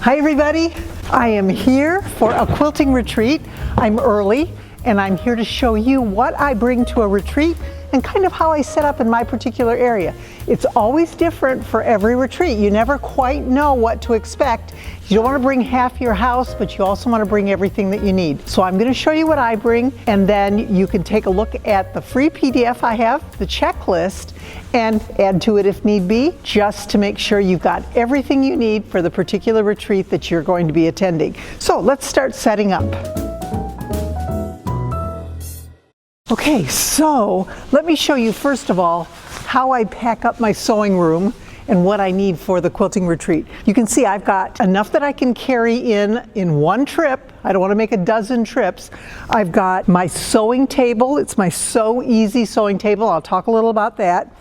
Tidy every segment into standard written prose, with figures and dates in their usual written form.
Hi everybody, I am here for a quilting retreat. I'm early and I'm here to show you what I bring to a retreat and kind of how I set up in my particular area. It's always different for every retreat. You never quite know what to expect. You don't want to bring half your house, but you also want to bring everything that you need. So I'm going to show you what I bring, and then you can take a look at the free PDF I have, the checklist, and add to it if need be, just to make sure you've got everything you need for the particular retreat that you're going to be attending. So let's start setting up. Okay, so let me show you first of all how I pack up my sewing room and what I need for the quilting retreat. You can see I've got enough that I can carry in one trip. I don't want to make a dozen trips. I've got my sewing table. It's my So Easy sewing table. I'll talk a little about that.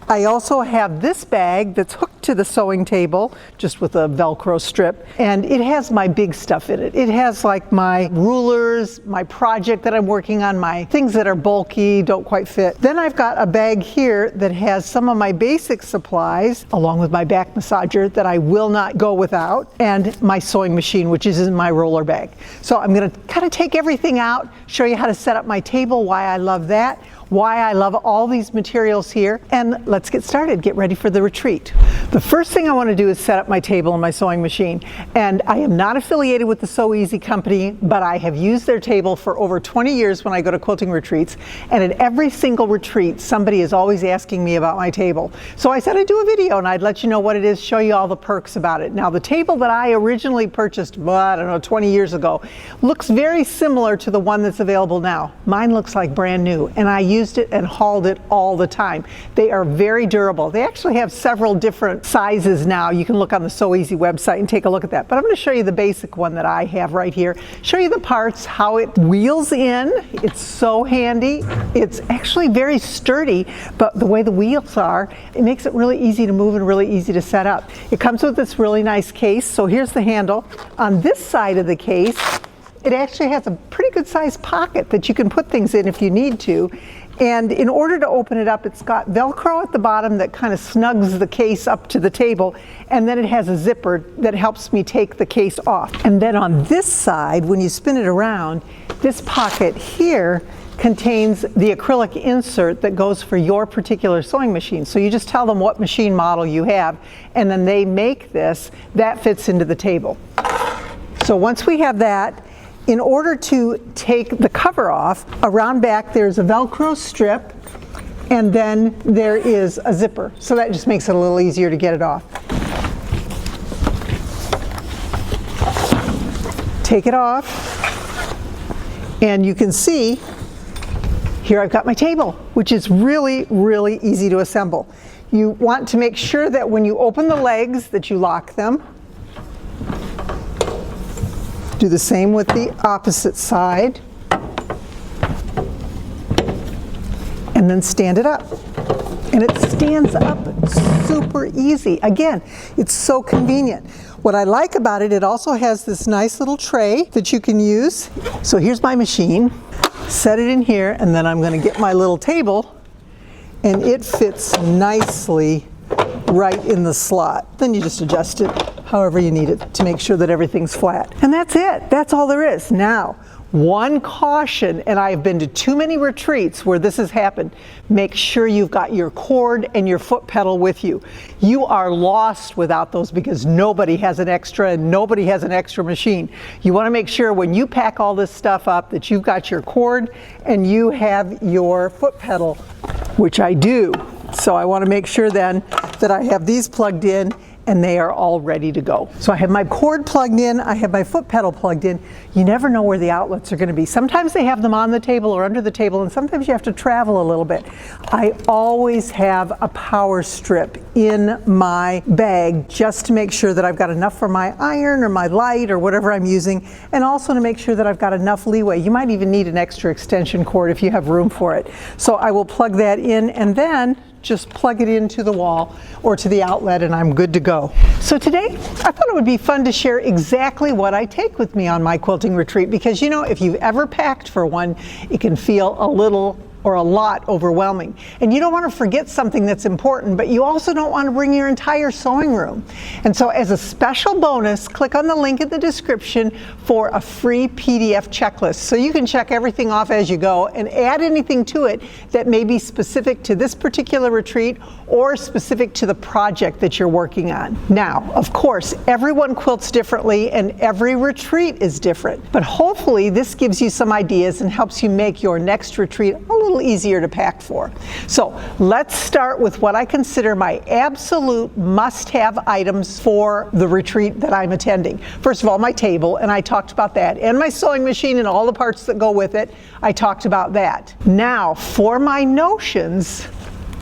I also have this bag that's hooked to the sewing table, just with a Velcro strip, and it has my big stuff in it. It has like my rulers, my project that I'm working on, my things that are bulky, don't quite fit. Then I've got a bag here that has some of my basic supplies, along with my back massager that I will not go without, and my sewing machine, which is in my roller bag. So I'm gonna kind of take everything out, show you how to set up my table, why I love that, why I love all these materials here, and let's get started, get ready for the retreat. The first thing I want to do is set up my table and my sewing machine, and I am not affiliated with the So Easy company, but I have used their table for over 20 years when I go to quilting retreats, and at every single retreat somebody is always asking me about my table. So I said I'd do a video and I'd let you know what it is, show you all the perks about it. Now the table that I originally purchased, I don't know, 20 years ago, looks very similar to the one that's available now. Mine looks like brand new, and I used it and hauled it all the time. They are very durable. They actually have several different sizes now. You can look on the So Easy website and take a look at that. But I'm going to show you the basic one that I have right here. Show you the parts, how it wheels in. It's so handy. It's actually very sturdy, but the way the wheels are, it makes it really easy to move and really easy to set up. It comes with this really nice case. So here's the handle. On this side of the case, it actually has a pretty good sized pocket that you can put things in if you need to. And in order to open it up, it's got Velcro at the bottom that kind of snugs the case up to the table, and then it has a zipper that helps me take the case off. And then on this side, when you spin it around, this pocket here contains the acrylic insert that goes for your particular sewing machine. So you just tell them what machine model you have, and then they make this that fits into the table. So once we have that, in order to take the cover off, around back there's a Velcro strip, and then there is a zipper. So that just makes it a little easier to get it off. Take it off, and you can see here I've got my table, which is really, really easy to assemble. You want to make sure that when you open the legs that you lock them. Do the same with the opposite side, and then stand it up. And it stands up super easy. Again, it's so convenient. What I like about it, it also has this nice little tray that you can use. So here's my machine. Set it in here, and then I'm going to get my little table, and it fits nicely right in the slot. Then you just adjust it however you need it to make sure that everything's flat. And that's it. That's all there is. Now, one caution, and I've been to too many retreats where this has happened, make sure you've got your cord and your foot pedal with you. You are lost without those because nobody has an extra and nobody has an extra machine. You want to make sure when you pack all this stuff up that you've got your cord and you have your foot pedal, which I do. So I want to make sure then that I have these plugged in and they are all ready to go. So I have my cord plugged in, I have my foot pedal plugged in. You never know where the outlets are going to be. Sometimes they have them on the table or under the table, and sometimes you have to travel a little bit. I always have a power strip in my bag just to make sure that I've got enough for my iron or my light or whatever I'm using, and also to make sure that I've got enough leeway. You might even need an extra extension cord if you have room for it. So I will plug that in and then just plug it into the wall or to the outlet, and I'm good to go. So today I thought it would be fun to share exactly what I take with me on my quilting retreat, because you know, if you've ever packed for one, it can feel a little or a lot overwhelming. And you don't want to forget something that's important, but you also don't want to bring your entire sewing room. And so as a special bonus, click on the link in the description for a free PDF checklist. So you can check everything off as you go and add anything to it that may be specific to this particular retreat or specific to the project that you're working on. Now, of course, everyone quilts differently and every retreat is different, but hopefully this gives you some ideas and helps you make your next retreat a little easier to pack for. So let's start with what I consider my absolute must-have items for the retreat that I'm attending. First of all, my table, and I talked about that, and my sewing machine and all the parts that go with it. I talked about that. Now, for my notions,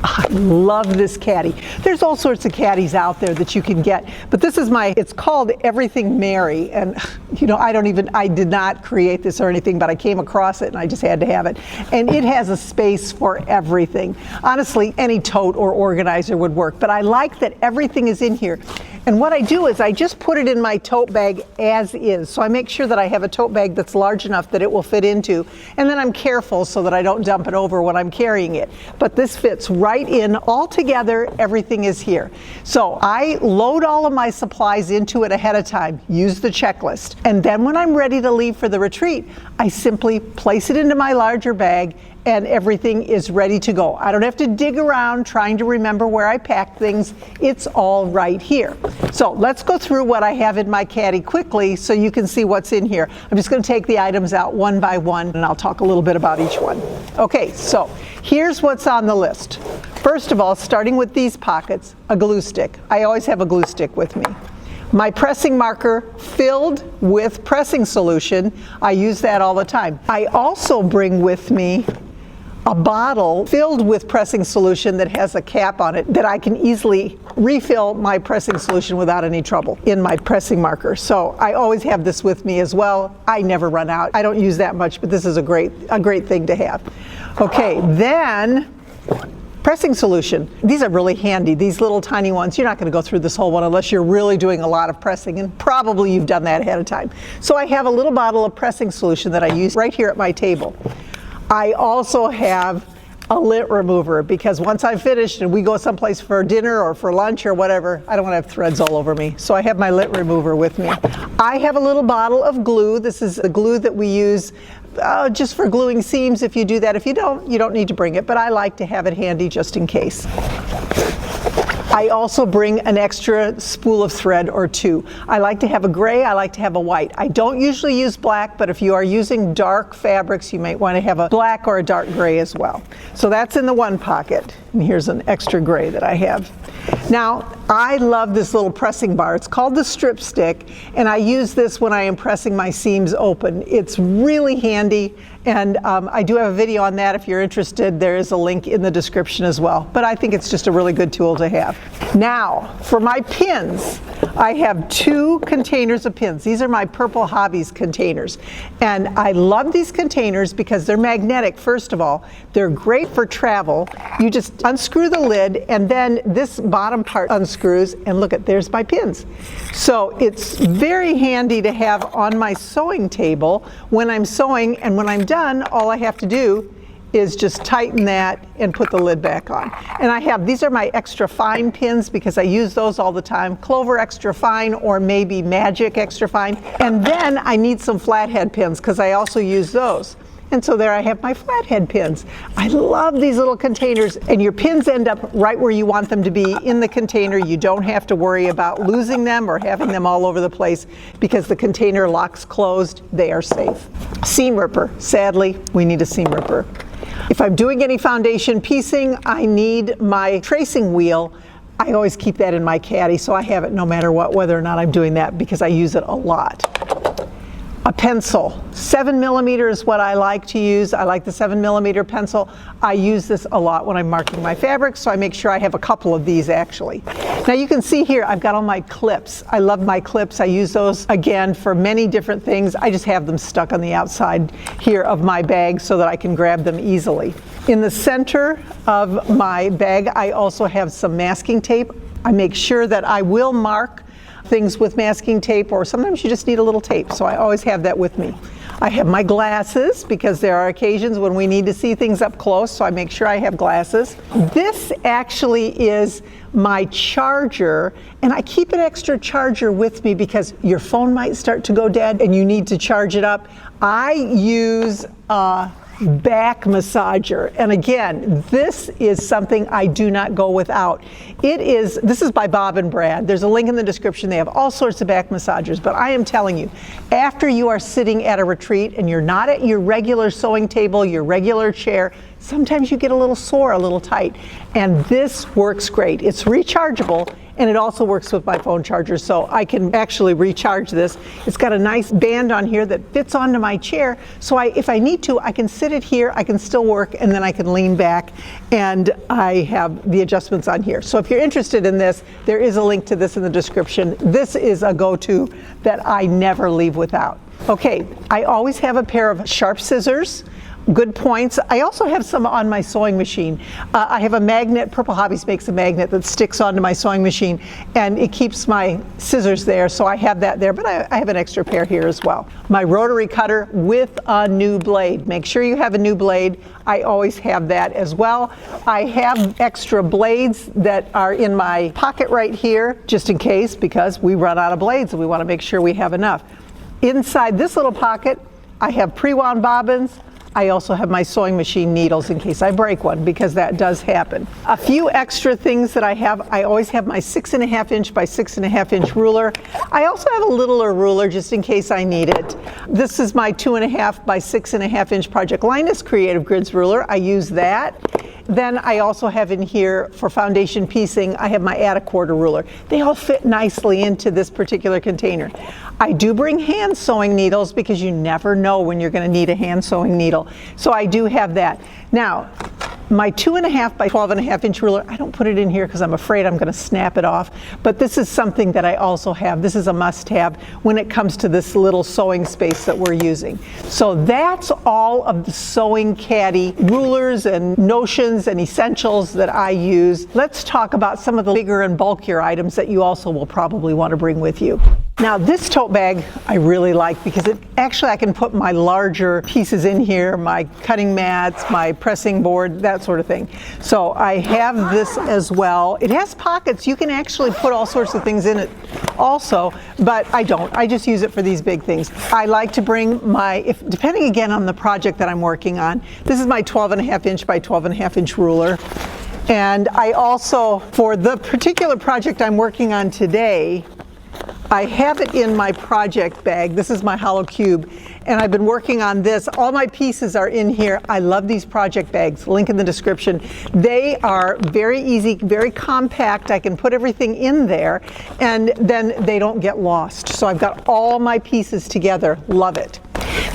I love this caddy. There's all sorts of caddies out there that you can get, but this is it's called Everything Mary, and you know, I did not create this or anything, but I came across it and I just had to have it. And it has a space for everything. Honestly, any tote or organizer would work, but I like that everything is in here. And what I do is I just put it in my tote bag as is. So I make sure that I have a tote bag that's large enough that it will fit into, and then I'm careful so that I don't dump it over when I'm carrying it. But this fits right in all together, everything is here. So I load all of my supplies into it ahead of time, use the checklist, and then when I'm ready to leave for the retreat, I simply place it into my larger bag and everything is ready to go. I don't have to dig around trying to remember where I packed things. It's all right here. So let's go through what I have in my caddy quickly so you can see what's in here. I'm just going to take the items out one by one and I'll talk a little bit about each one. Okay, so here's what's on the list. First of all, starting with these pockets, a glue stick. I always have a glue stick with me. My pressing marker filled with pressing solution. I use that all the time. I also bring with me a bottle filled with pressing solution that has a cap on it that I can easily refill my pressing solution without any trouble in my pressing marker. So I always have this with me as well. I never run out. I don't use that much, but this is a great thing to have. Okay, then pressing solution. These are really handy, these little tiny ones. You're not going to go through this whole one unless you're really doing a lot of pressing, and probably you've done that ahead of time. So I have a little bottle of pressing solution that I use right here at my table. I also have a lint remover because once I'm finished and we go someplace for dinner or for lunch or whatever, I don't want to have threads all over me. So I have my lint remover with me. I have a little bottle of glue. This is the glue that we use just for gluing seams. If you do that, if you don't need to bring it, but I like to have it handy just in case. I also bring an extra spool of thread or two. I like to have a gray, I like to have a white. I don't usually use black, but if you are using dark fabrics, you might want to have a black or a dark gray as well. So that's in the one pocket. And here's an extra gray that I have. Now, I love this little pressing bar. It's called the strip stick, and I use this when I am pressing my seams open. It's really handy, and I do have a video on that if you're interested. There is a link in the description as well, but I think it's just a really good tool to have. Now, for my pins, I have 2 containers of pins. These are my Purple Hobbies containers, and I love these containers because they're magnetic, first of all. They're great for travel. You just unscrew the lid, and then this bottom part unscrews, and look there's my pins. So it's very handy to have on my sewing table when I'm sewing, and when I'm done, all I have to do is just tighten that and put the lid back on. And these are my extra fine pins because I use those all the time. Clover extra fine or maybe Magic extra fine. And then I need some flathead pins because I also use those. And so there I have my flathead pins. I love these little containers, and your pins end up right where you want them to be in the container. You don't have to worry about losing them or having them all over the place because the container locks closed. They are safe. Seam ripper. Sadly, we need a seam ripper. If I'm doing any foundation piecing, I need my tracing wheel. I always keep that in my caddy, so I have it no matter what, whether or not I'm doing that, because I use it a lot. A pencil. 7mm is what I like to use. I like the 7mm pencil. I use this a lot when I'm marking my fabrics, so I make sure I have a couple of these actually. Now you can see here I've got all my clips. I love my clips. I use those again for many different things. I just have them stuck on the outside here of my bag so that I can grab them easily. In the center of my bag I also have some masking tape. I make sure that I will mark things with masking tape, or sometimes you just need a little tape, so I always have that with me. I have my glasses because there are occasions when we need to see things up close, so I make sure I have glasses. This actually is my charger, and I keep an extra charger with me because your phone might start to go dead and you need to charge it up. I use a back massager, and again, this is something I do not go without. This is by Bob and Brad. There's a link in the description. They have all sorts of back massagers, but I am telling you, after you are sitting at a retreat and you're not at your regular sewing table, your regular chair, sometimes you get a little sore, a little tight, and this works great. It's rechargeable, and it also works with my phone charger, so I can actually recharge this. It's got a nice band on here that fits onto my chair, so if I need to, I can sit it here, I can still work, and then I can lean back, and I have the adjustments on here. So if you're interested in this, there is a link to this in the description. This is a go-to that I never leave without. Okay, I always have a pair of sharp scissors. Good points. I also have some on my sewing machine. I have a magnet. Purple Hobbies makes a magnet that sticks onto my sewing machine, and it keeps my scissors there, so I have that there, but I have an extra pair here as well. My rotary cutter with a new blade. Make sure you have a new blade. I always have that as well. I have extra blades that are in my pocket right here, just in case, because we run out of blades and we want to make sure we have enough. Inside this little pocket, I have pre-wound bobbins. I also have my sewing machine needles in case I break one, because that does happen. A few extra things that I have, I always have my 6.5 inch by 6.5 inch ruler. I also have a littler ruler just in case I need it. This is my 2.5 by 6.5 inch Project Linus Creative Grids ruler. I use that. Then I also have in here for foundation piecing, I have my add a quarter ruler. They all fit nicely into this particular container. I do bring hand sewing needles because you never know when you're going to need a hand sewing needle. So I do have that. Now, my 2.5 by 12.5 inch ruler, I don't put it in here because I'm afraid I'm going to snap it off, but this is something that I also have. This is a must-have when it comes to this little sewing space that we're using. So that's all of the Sewing Caddy rulers and notions and essentials that I use. Let's talk about some of the bigger and bulkier items that you also will probably want to bring with you. Now this tote bag I really like because I can put my larger pieces in here, my cutting mats, my pressing board, that sort of thing. So I have this as well. It has pockets. You can actually put all sorts of things in it also, but I don't. I just use it for these big things. I like to bring depending again on the project that I'm working on, this is my 12.5 inch by 12.5 inch ruler. And I also, for the particular project I'm working on today, I have it in my project bag. This is my hollow cube, and I've been working on this. All my pieces are in here. I love these project bags. Link in the description. They are very easy, very compact. I can put everything in there, and then they don't get lost. So I've got all my pieces together. Love it.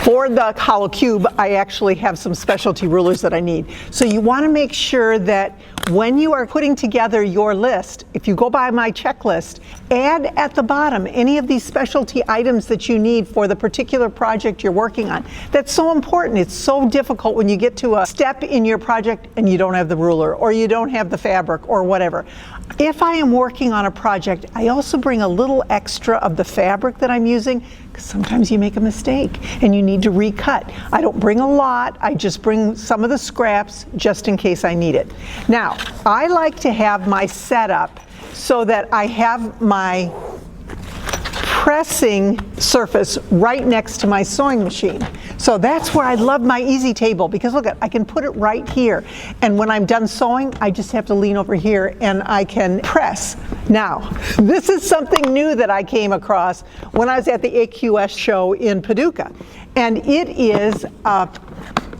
For the hollow cube, I actually have some specialty rulers that I need. So you want to make sure that when you are putting together your list, if you go by my checklist, add at the bottom any of these specialty items that you need for the particular project you're working on. That's so important. It's so difficult when you get to a step in your project and you don't have the ruler or you don't have the fabric or whatever. If I am working on a project, I also bring a little extra of the fabric that I'm using, because sometimes you make a mistake and you need to recut. I don't bring a lot, I just bring some of the scraps just in case I need it. Now, I like to have my setup so that I have my pressing surface right next to my sewing machine. So that's where I love my easy table, because look, I can put it right here. And when I'm done sewing, I just have to lean over here and I can press. Now, this is something new that I came across when I was at the AQS show in Paducah. And it is a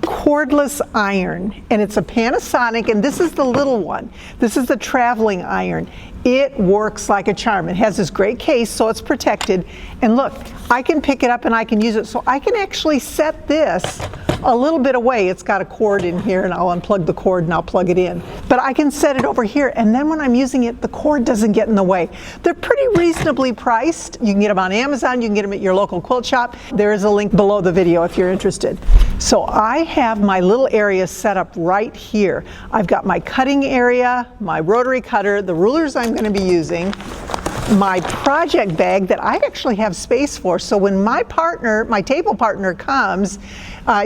cordless iron, and it's a Panasonic, and this is the little one. This is the traveling iron. It works like a charm. It has this great case, so it's protected. And look, I can pick it up and I can use it. So I can actually set this a little bit away. It's got a cord in here, and I'll unplug the cord and I'll plug it in. But I can set it over here, and then when I'm using it, the cord doesn't get in the way. They're pretty reasonably priced. You can get them on Amazon. You can get them at your local quilt shop. There is a link below the video if you're interested. So I have my little area set up right here. I've got my cutting area, my rotary cutter, the rulers I'm going to be using, my project bag that I actually have space for. So when my partner, my table partner comes,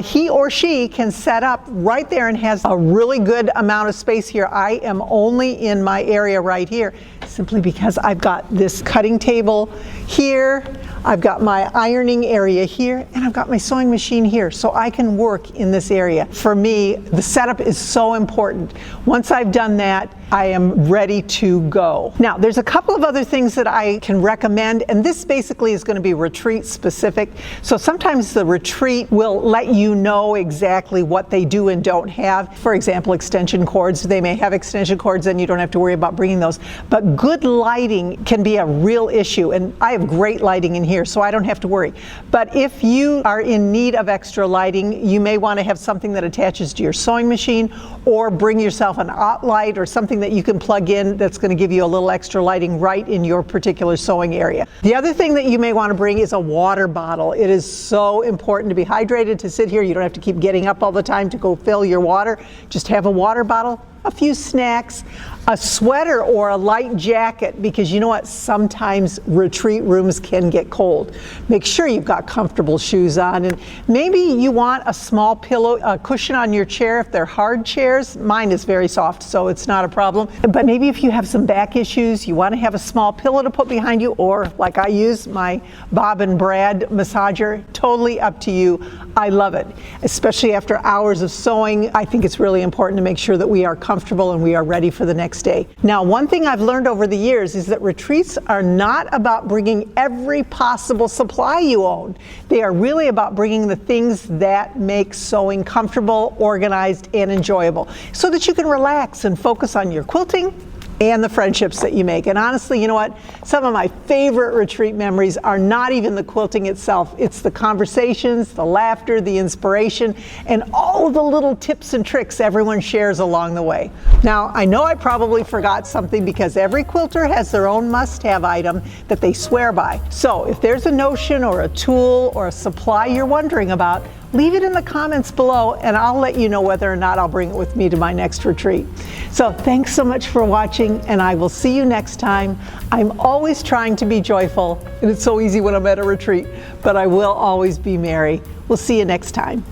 he or she can set up right there and has a really good amount of space here. I am only in my area right here simply because I've got this cutting table here, I've got my ironing area here, and I've got my sewing machine here, so I can work in this area. For me, the setup is so important. Once I've done that, I am ready to go. Now, there's a couple of other things that I can recommend, and this basically is going to be retreat specific. So sometimes the retreat will let you know exactly what they do and don't have. For example, extension cords. They may have extension cords and you don't have to worry about bringing those. But good lighting can be a real issue, and I have great lighting in here, so I don't have to worry. But if you are in need of extra lighting, you may want to have something that attaches to your sewing machine, or bring yourself an OT light or something that you can plug in that's going to give you a little extra lighting right in your particular sewing area. The other thing that you may want to bring is a water bottle. It is so important to be hydrated, to sit here. You don't have to keep getting up all the time to go fill your water. Just have a water bottle, a few snacks, a sweater or a light jacket, because you know what, sometimes retreat rooms can get cold. Make sure you've got comfortable shoes on, and maybe you want a small pillow, a cushion on your chair if they're hard chairs. Mine is very soft, so it's not a problem. But maybe if you have some back issues, you want to have a small pillow to put behind you, or like I use my Bob and Brad massager. Totally up to you. I love it, especially after hours of sewing. I think it's really important to make sure that we are comfortable and we are ready for the next day. Now, one thing I've learned over the years is that retreats are not about bringing every possible supply you own. They are really about bringing the things that make sewing comfortable, organized, and enjoyable, so that you can relax and focus on your quilting and the friendships that you make. And honestly, you know what? Some of my favorite retreat memories are not even the quilting itself. It's the conversations, the laughter, the inspiration, and all of the little tips and tricks everyone shares along the way. Now, I know I probably forgot something, because every quilter has their own must-have item that they swear by. So if there's a notion or a tool or a supply you're wondering about, leave it in the comments below, and I'll let you know whether or not I'll bring it with me to my next retreat. So thanks so much for watching, and I will see you next time. I'm always trying to be joyful, and it's so easy when I'm at a retreat, but I will always be merry. We'll see you next time.